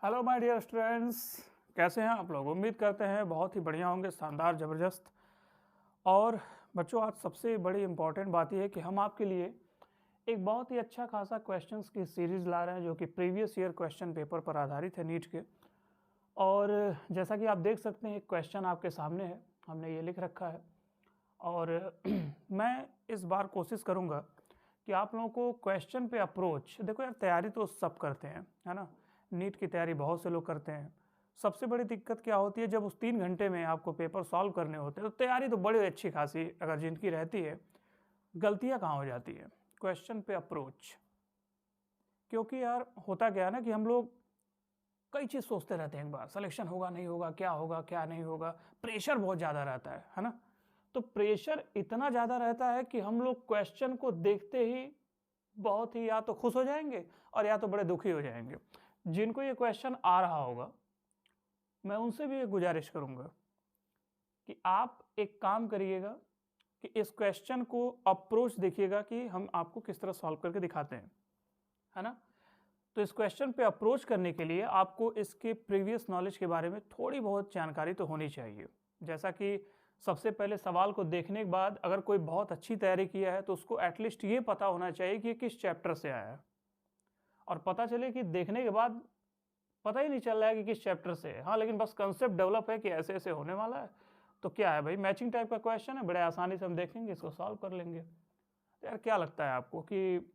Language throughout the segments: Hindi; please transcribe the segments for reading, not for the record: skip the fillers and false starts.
हेलो माय डियर स्टूडेंट्स, कैसे हैं आप लोग। उम्मीद करते हैं बहुत ही बढ़िया होंगे, शानदार, ज़बरदस्त। और बच्चों, आज सबसे बड़ी इम्पॉर्टेंट बात यह है कि हम आपके लिए एक बहुत ही अच्छा खासा क्वेश्चंस की सीरीज़ ला रहे हैं जो कि प्रीवियस ईयर क्वेश्चन पेपर पर आधारित है, नीट के। और जैसा कि आप देख सकते हैं, एक क्वेश्चन आपके सामने है, हमने ये लिख रखा है। और मैं इस बार कोशिश करूँगा कि आप लोगों को क्वेश्चन पे अप्रोच, देखो यार, तैयारी तो सब करते हैं, है ना। नीट की तैयारी बहुत से लोग करते हैं। सबसे बड़ी दिक्कत क्या होती है, जब उस 3 घंटे में आपको पेपर सॉल्व करने होते हैं तो तैयारी तो बड़ी अच्छी खासी अगर जिनकी रहती है, गलतियां कहाँ हो जाती है क्वेश्चन पे अप्रोच। क्योंकि यार होता क्या है ना कि हम लोग कई चीज़ सोचते रहते हैं, एक बार सिलेक्शन होगा नहीं होगा, क्या नहीं होगा, प्रेशर बहुत ज़्यादा रहता है ना। तो प्रेशर इतना ज़्यादा रहता है कि हम लोग क्वेश्चन को देखते ही बहुत ही या तो खुश हो जाएंगे और या तो बड़े दुखी हो जाएंगे। जिनको ये क्वेश्चन आ रहा होगा, मैं उनसे भी एक गुजारिश करूंगा कि आप एक काम करिएगा कि इस क्वेश्चन को अप्रोच देखिएगा कि हम आपको किस तरह सॉल्व करके दिखाते हैं, है ना। तो इस क्वेश्चन पे अप्रोच करने के लिए आपको इसके प्रीवियस नॉलेज के बारे में थोड़ी बहुत जानकारी तो होनी चाहिए। जैसा कि सबसे पहले सवाल को देखने के बाद अगर कोई बहुत अच्छी तैयारी किया है तो उसको एटलीस्ट ये पता होना चाहिए कि किस चैप्टर से आया है। और पता चले कि देखने के बाद पता ही नहीं चल रहा है कि किस चैप्टर से है, हाँ, लेकिन बस कंसेप्ट डेवलप है कि ऐसे ऐसे होने वाला है। तो क्या है भाई, मैचिंग टाइप का क्वेश्चन है, बड़े आसानी से हम देखेंगे, इसको सॉल्व कर लेंगे। तो यार क्या लगता है आपको कि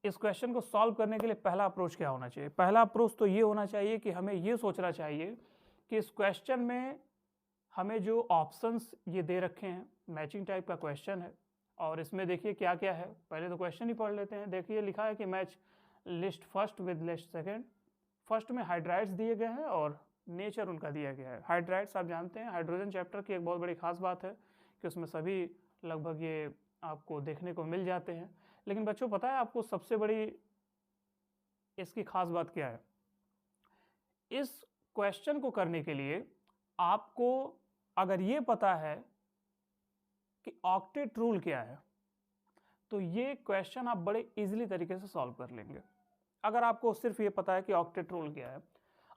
इस क्वेश्चन को सॉल्व करने के लिए पहला अप्रोच क्या होना चाहिए। पहला अप्रोच तो ये होना चाहिए कि हमें ये सोचना चाहिए कि इस क्वेश्चन में हमें जो ऑप्शंस ये दे रखे हैं, मैचिंग टाइप का क्वेश्चन है। और इसमें देखिए क्या क्या है, पहले तो क्वेश्चन ही पढ़ लेते हैं। देखिए लिखा है कि match list first with list second. First में हाइड्राइड्स दिए गए हैं और नेचर उनका दिया गया है। हाइड्राइड्स आप जानते हैं, हाइड्रोजन चैप्टर की एक बहुत बड़ी खास बात है कि उसमें सभी लगभग ये आपको देखने को मिल जाते हैं। लेकिन बच्चों, पता है आपको सबसे बड़ी इसकी खास बात क्या है। इस क्वेश्चन को करने के लिए आपको अगर ये पता है कि ऑक्टेट रूल क्या है, तो ये क्वेश्चन आप बड़े इजीली तरीके से सॉल्व कर लेंगे। अगर आपको सिर्फ ये पता है कि ऑक्टेट रूल क्या है।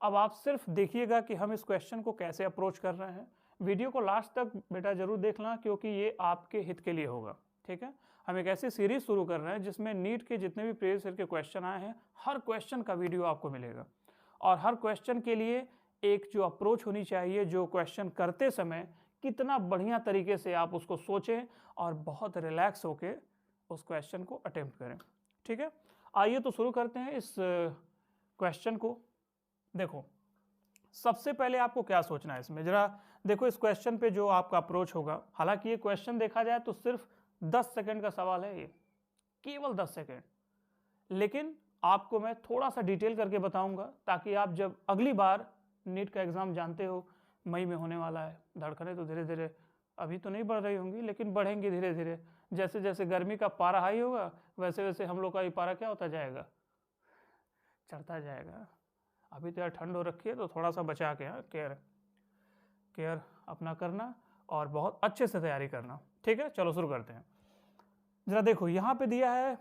अब आप सिर्फ देखिएगा कि हम इस क्वेश्चन को कैसे अप्रोच कर रहे हैं। वीडियो को लास्ट तक बेटा जरूर देखना, क्योंकि ये आपके हित के लिए होगा, ठीक है। हम एक ऐसी सीरीज शुरू कर रहे हैं जिसमें नीट के जितने भी प्रीवियस ईयर के क्वेश्चन आए हैं, हर क्वेश्चन का वीडियो आपको मिलेगा। और हर क्वेश्चन के लिए एक जो अप्रोच होनी चाहिए, जो क्वेश्चन करते समय कितना बढ़िया तरीके से आप उसको सोचें और बहुत रिलैक्स होके उस क्वेश्चन को अटेम्प्ट करें, ठीक है। आइए तो शुरू करते हैं इस क्वेश्चन को। देखो, सबसे पहले आपको क्या सोचना है इसमें, जरा देखो इस क्वेश्चन पे जो आपका अप्रोच होगा। हालांकि ये क्वेश्चन देखा जाए तो सिर्फ 10 सेकंड का सवाल है, ये केवल 10 सेकंड। लेकिन आपको मैं थोड़ा सा डिटेल करके बताऊंगा ताकि आप जब अगली बार नीट का एग्जाम, जानते हो मई में होने वाला है, धड़कनें तो धीरे धीरे अभी तो नहीं बढ़ रही होंगी लेकिन बढ़ेंगी धीरे धीरे। जैसे जैसे गर्मी का पारा हाई होगा वैसे वैसे हम लोग का भी पारा क्या होता जाएगा, चढ़ता जाएगा। अभी तो यार ठंड हो रखी है तो थोड़ा सा बचा के, केयर केयर अपना करना और बहुत अच्छे से तैयारी करना, ठीक है। चलो शुरू करते हैं। जरा देखो, यहाँ पे दिया है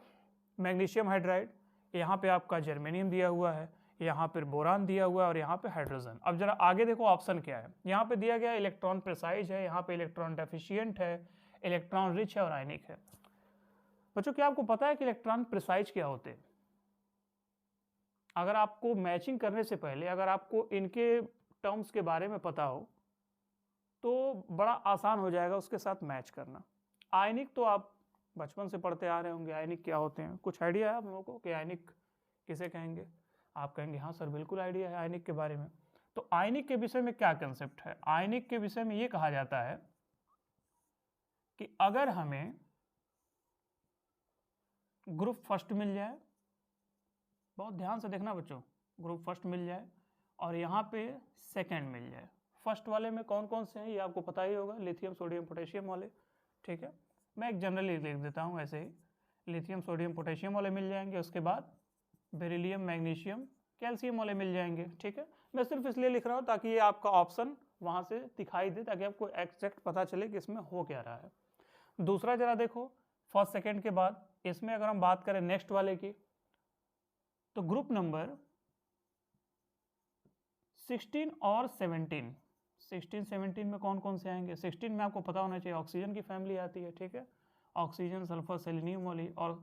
मैग्नीशियम हाइड्राइड, यहाँ पे आपका जर्मेनियम दिया हुआ है, यहाँ पर बोरान दिया हुआ है और यहाँ पे हाइड्रोजन। अब जरा आगे देखो ऑप्शन क्या है। यहाँ पे दिया गया इलेक्ट्रॉन प्रिसाइज है, यहाँ पे इलेक्ट्रॉन डेफिशिएंट है, इलेक्ट्रॉन रिच है और आयनिक है। बच्चों, क्या आपको पता है कि इलेक्ट्रॉन प्रिसाइज क्या होते हैं? अगर आपको मैचिंग करने से पहले अगर आपको इनके टर्म्स के बारे में पता हो तो बड़ा आसान हो जाएगा उसके साथ मैच करना। आयनिक तो आप बचपन से पढ़ते आ रहे होंगे, आयनिक क्या होते हैं, कुछ आइडिया है आप लोगों को कि आयनिक किसे कहेंगे? आप कहेंगे हाँ सर बिल्कुल आइडिया है आयनिक के बारे में। तो आयनिक के विषय में क्या कंसेप्ट है? आयनिक के विषय में ये कहा जाता है कि अगर हमें ग्रुप फर्स्ट मिल जाए, बहुत ध्यान से देखना बच्चों, ग्रुप फर्स्ट मिल जाए और यहाँ पे सेकंड मिल जाए। फर्स्ट वाले में कौन कौन से हैं ये आपको पता ही होगा, लिथियम सोडियम पोटेशियम वाले, ठीक है। मैं एक जनरली लिख देता हूँ ऐसे ही, लिथियम सोडियम पोटेशियम वाले मिल जाएंगे। उसके बाद बेरिलियम मैग्नीशियम कैल्शियम वाले मिल जाएंगे, ठीक है। मैं सिर्फ इसलिए लिख रहा हूँ ताकि ये आपका ऑप्शन वहाँ से दिखाई दे, ताकि आपको एग्जैक्ट पता चले कि इसमें हो क्या रहा है। दूसरा जरा देखो, फर्स्ट सेकेंड के बाद इसमें अगर हम बात करें नेक्स्ट वाले की, तो ग्रुप नंबर 16 और 17, 16 17 में कौन कौन से आएंगे? 16 में आपको पता होना चाहिए ऑक्सीजन की फैमिली आती है, ठीक है, ऑक्सीजन, सल्फर, सेलेनियम वाली। और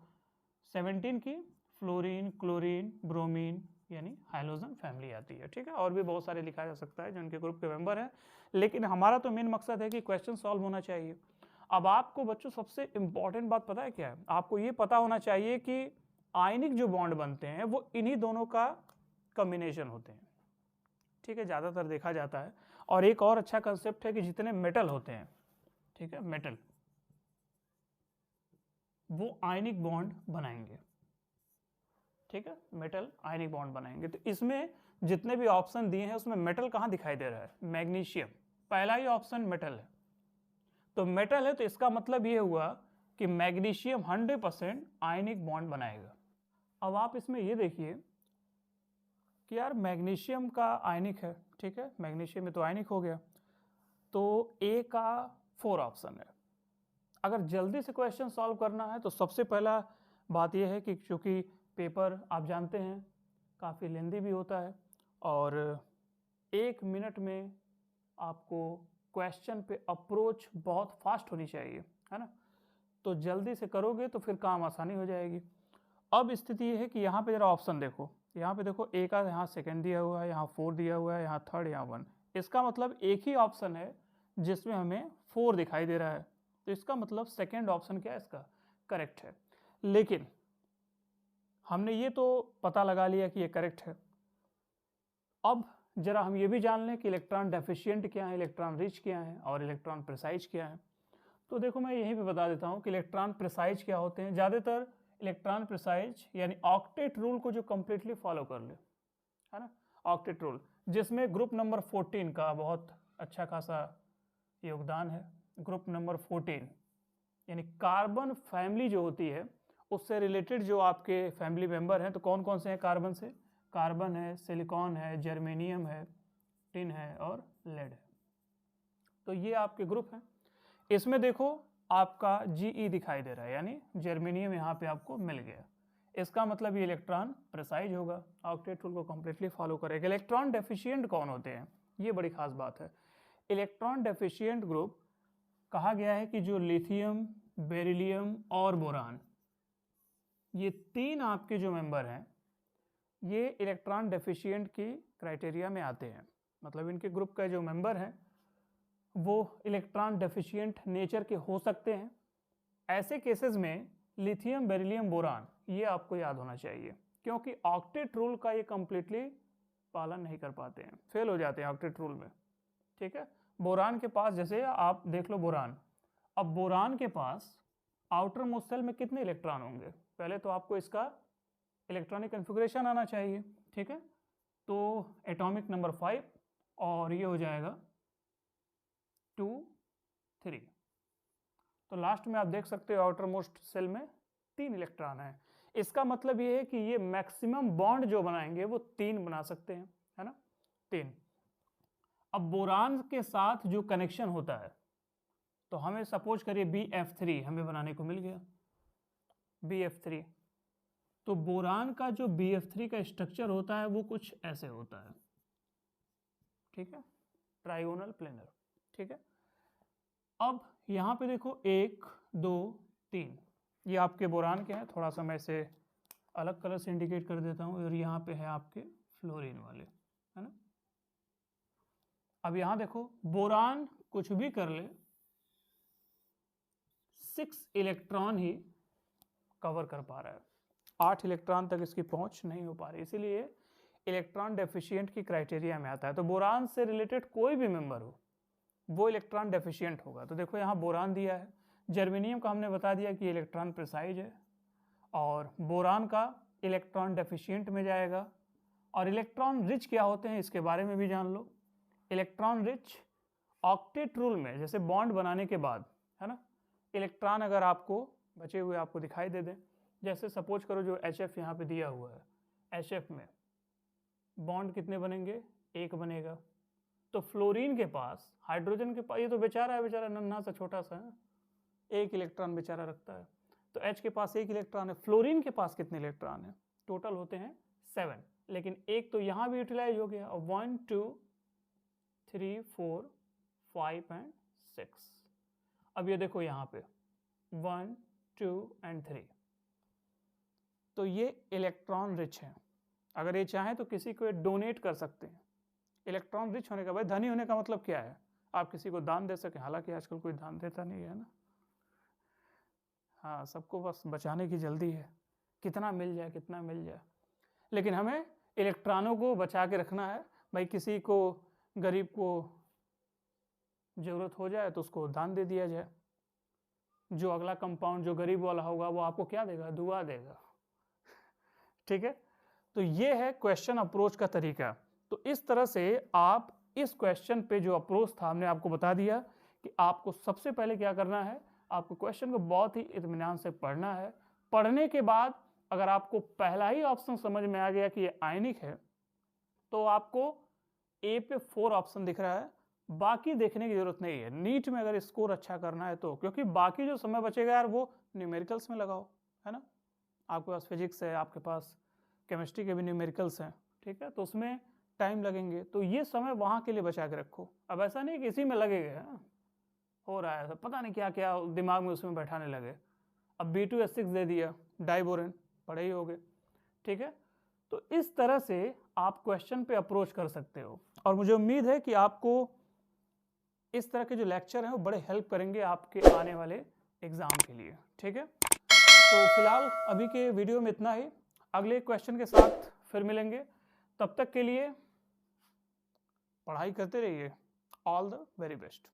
17 की फ्लोरीन, क्लोरीन, ब्रोमीन यानी हाइड्रोजन फैमिली आती है, ठीक है। और भी बहुत सारे लिखा जा सकता है जो उनके ग्रुप के मेंबर हैं, लेकिन हमारा तो मेन मकसद है कि क्वेश्चन सॉल्व होना चाहिए। अब आपको बच्चों सबसे इंपॉर्टेंट बात पता है क्या है? आपको ये पता होना चाहिए कि आयनिक जो बॉन्ड बनते हैं वो इन्हीं दोनों का कॉम्बिनेशन होते हैं, ठीक है, ज़्यादातर देखा जाता है। और एक और अच्छा कंसेप्ट है कि जितने मेटल होते हैं, ठीक है, मेटल, वो आयनिक बॉन्ड बनाएंगे, ठीक है, मेटल आयनिक बॉन्ड बनाएंगे। तो इसमें जितने भी ऑप्शन दिए हैं उसमें मेटल कहाँ दिखाई दे रहा है? मैग्नीशियम, पहला ही ऑप्शन मेटल है। तो मेटल है तो इसका मतलब ये हुआ कि मैग्नीशियम 100% आयनिक बॉन्ड बनाएगा। अब आप इसमें ये देखिए कि यार मैग्नीशियम का आयनिक है, ठीक है, मैग्नीशियम में तो आयनिक हो गया, तो ए का 4 ऑप्शन है। अगर जल्दी से क्वेश्चन सॉल्व करना है तो सबसे पहला बात यह है कि चूँकि पेपर आप जानते हैं काफ़ी लेंदी भी होता है और 1 मिनट में आपको क्वेश्चन पे अप्रोच बहुत फास्ट होनी चाहिए, है ना, तो जल्दी से करोगे तो फिर काम आसानी हो जाएगी। अब स्थिति ये है कि यहाँ पे जरा ऑप्शन देखो, यहाँ पे देखो ए का यहाँ सेकंड दिया हुआ है, यहाँ 4 दिया हुआ है, यहाँ थर्ड, यहाँ 1। इसका मतलब एक ही ऑप्शन है जिसमें हमें 4 दिखाई दे रहा है, तो इसका मतलब सेकंड ऑप्शन क्या है इसका? करेक्ट है। लेकिन हमने ये तो पता लगा लिया कि ये करेक्ट है, अब जरा हम ये भी जान लें कि इलेक्ट्रॉन डेफिशिएंट क्या है, इलेक्ट्रॉन रिच क्या है और इलेक्ट्रॉन प्रिसाइज क्या है। तो देखो मैं यहीं पे बता देता हूँ कि इलेक्ट्रॉन प्रिसाइज क्या होते हैं। ज़्यादातर इलेक्ट्रॉन प्रिसाइज यानी ऑक्टेट रूल को जो कम्प्लीटली फॉलो कर ले, है ना, ऑक्टेट रूल, जिसमें ग्रुप नंबर 14 का बहुत अच्छा खासा योगदान है। ग्रुप नंबर 14 यानी कार्बन फैमिली जो होती है उससे रिलेटेड जो आपके फैमिली मेंबर हैं, तो कौन कौन से हैं कार्बन से? कार्बन है, सिलिकॉन है, जर्मेनियम है, टिन है और लेड है। तो ये आपके ग्रुप हैं। इसमें देखो आपका Ge दिखाई दे रहा है, यानी जर्मेनियम यहाँ पे आपको मिल गया। इसका मतलब ये इलेक्ट्रॉन प्रिसाइज होगा, ऑक्टेट रूल को कम्प्लीटली फॉलो करेगा। इलेक्ट्रॉन डेफिशिएंट कौन होते हैं? ये बड़ी खास बात है। इलेक्ट्रॉन डेफिशिएंट ग्रुप कहा गया है कि जो लिथियम, बेरिलियम और बोरान, ये 3 आपके जो मेंबर हैं ये इलेक्ट्रॉन डेफिशिएंट की क्राइटेरिया में आते हैं। मतलब इनके ग्रुप का जो मेंबर हैं वो इलेक्ट्रॉन डेफिशिएंट नेचर के हो सकते हैं। ऐसे केसेस में लिथियम, बेरिलियम, बोरान ये आपको याद होना चाहिए, क्योंकि ऑक्टेट रूल का ये कंप्लीटली पालन नहीं कर पाते हैं, फेल हो जाते हैं ऑक्टेट रूल में, ठीक है। बोरान के पास, जैसे आप देख लो बोरान, अब बोरान के पास आउटर मोस्ट सेल में कितने इलेक्ट्रॉन होंगे? पहले तो आपको इसका इलेक्ट्रॉनिक कन्फिग्रेशन आना चाहिए, ठीक है, तो एटॉमिक नंबर 5 और ये हो जाएगा 2 3। तो लास्ट में आप देख सकते हो आउटर मोस्ट सेल में 3 इलेक्ट्रॉन है। इसका मतलब ये है कि ये मैक्सिमम बॉन्ड जो बनाएंगे वो 3 बना सकते हैं, है ना, 3। अब बोरान के साथ जो कनेक्शन होता है, तो हमें सपोज करिए BF3 हमें बनाने को मिल गया, BF3। तो बोरान का जो BF3 का स्ट्रक्चर होता है वो कुछ ऐसे होता है, ठीक है, ट्राइगोनल प्लेनर, ठीक है। अब यहाँ पे देखो 1 2 3 ये आपके बोरान के हैं, थोड़ा सा मैं इसे अलग कलर से इंडिकेट कर देता हूँ, और यहाँ पे है आपके फ्लोरीन वाले, है ना। अब यहाँ देखो बोरान कुछ भी कर ले 6 इलेक्ट्रॉन ही कवर कर पा रहा है, 8 इलेक्ट्रॉन तक इसकी पहुंच नहीं हो पा रही, इसीलिए इलेक्ट्रॉन डेफिशिएंट की क्राइटेरिया में आता है। तो बोरान से रिलेटेड कोई भी मेंबर हो वो इलेक्ट्रॉन डेफिशिएंट होगा। तो देखो यहाँ बोरान दिया है, जर्मेनियम का हमने बता दिया कि इलेक्ट्रॉन प्रिसाइज है, और बोरान का इलेक्ट्रॉन डेफिशिएंट में जाएगा। और इलेक्ट्रॉन रिच क्या होते हैं इसके बारे में भी जान लो। इलेक्ट्रॉन रिच ऑक्टेट रूल में जैसे बॉन्ड बनाने के बाद, है ना, इलेक्ट्रॉन अगर आपको बचे हुए आपको दिखाई दे दें, जैसे सपोज करो जो HF यहाँ पे दिया हुआ है, HF में बॉन्ड कितने बनेंगे? 1 बनेगा। तो फ्लोरीन के पास, हाइड्रोजन के पास, ये तो बेचारा है, बेचारा नन्हा सा छोटा सा है, 1 इलेक्ट्रॉन बेचारा रखता है, तो H के पास 1 इलेक्ट्रॉन है। फ्लोरीन के पास कितने इलेक्ट्रॉन है? टोटल होते हैं 7, लेकिन एक तो यहाँ भी यूटिलाइज हो गया, और 1 2 3 4 5 एंड 6। अब ये देखो यहाँ पे 1 2 एंड 3, तो ये इलेक्ट्रॉन रिच है। अगर ये चाहें तो किसी को डोनेट कर सकते हैं। इलेक्ट्रॉन रिच होने का, भाई धनी होने का मतलब क्या है, आप किसी को दान दे सकें, हालांकि आजकल कोई दान देता नहीं है ना, हाँ सबको बस बचाने की जल्दी है, कितना मिल जाए कितना मिल जाए, लेकिन हमें इलेक्ट्रॉनों को बचा के रखना है। भाई किसी को, गरीब को ज़रूरत हो जाए तो उसको दान दे दिया जाए, जो अगला कंपाउंड जो गरीब वाला होगा वो आपको क्या देगा, दुआ देगा। ठीक है, तो ये है क्वेश्चन अप्रोच का तरीका। तो इस तरह से आप इस क्वेश्चन पे जो अप्रोच था हमने आपको बता दिया कि आपको सबसे पहले क्या करना है, आपको क्वेश्चन को बहुत ही इत्मीनान से पढ़ना है। पढ़ने के बाद अगर आपको पहला ही ऑप्शन समझ में आ गया कि ये आयनिक है, तो आपको ए पे 4 ऑप्शन दिख रहा है, बाकी देखने की जरूरत नहीं है। नीट में अगर स्कोर अच्छा करना है तो, क्योंकि बाकी जो समय बचेगा यार वो न्यूमेरिकल्स में लगाओ, है ना, आपके पास फिजिक्स है, आपके पास केमिस्ट्री के भी न्यूमेरिकल्स हैं, ठीक है, तो उसमें टाइम लगेंगे, तो ये समय वहाँ के लिए बचा के रखो। अब ऐसा नहीं कि इसी में लगेगा, हो रहा है पता नहीं क्या क्या दिमाग में उसमें बैठाने लगे। अब B2H6 दे दिया, डाइबोरेन, पढ़े ही होगे, ठीक है। तो इस तरह से आप क्वेश्चन पे अप्रोच कर सकते हो, और मुझे उम्मीद है कि आपको इस तरह के जो लेक्चर हैं वो बड़े हेल्प करेंगे आपके आने वाले एग्ज़ाम के लिए, ठीक है। तो फिलहाल अभी के वीडियो में इतना ही, अगले क्वेश्चन के साथ फिर मिलेंगे, तब तक के लिए पढ़ाई करते रहिए। All the very best.